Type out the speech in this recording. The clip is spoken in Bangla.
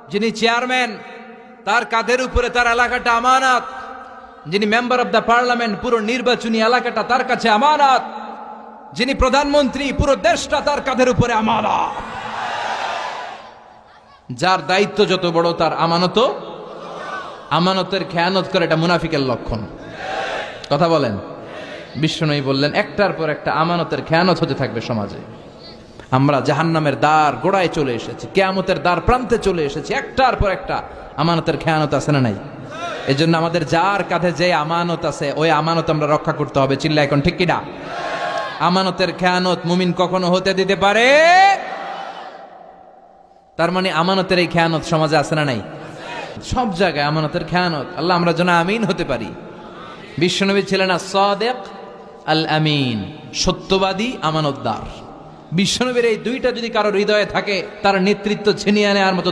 যিনি চেয়ারম্যান তার কাঁধের উপরে তার এলাকাটা আমানত, যিনি মেম্বার অব দ্য পার্লামেন্ট পুরো নির্বাচনী এলাকাটা তার কাছে আমানত, যিনি প্রধানমন্ত্রী পুরো দেশটা তার কাঁধের উপরে আমানত। যার দায়িত্ব যত বড় তার আমানতও, আমানতের খেয়ানত করে, এটা মুনাফিকের লক্ষণ। কথা বলেন। বিশ্বনবী বললেন একটার পর একটা আমানতের খেয়ানত হতে থাকবে সমাজে। আমরা জাহান্নামের দ্বার গোড়ায় চলে এসেছি, কিয়ামতের দ্বার প্রান্তে চলে এসেছি, একটার পর একটা আমানতের খেয়ানত আছে না নাই? এই জন্য আমাদের যার কাঁধে যে আমানত আছে ওই আমানত আমরা রক্ষা করতে হবে। চিল্লা এখন ঠিক কিনা? আমানতের খেয়ানত মুমিন কখনো হতে দিতে পারে? তার মানে আমানতের এই খেয়ানত সমাজে আছে না নাই? সব জায়গায় আমানতের খেয়ানত। আল্লাহ আমরা যেন আমিন হতে পারি। বিশ্বনবী ছিলেন as-সাদিক আল-আমিন, সত্যবাদী আমানতদার। বিশ্বনবীর এই দুইটা যদি কারো হৃদয়ে থাকে, তার নেতৃত্ব ছিনিয়ে নেওয়ার মতো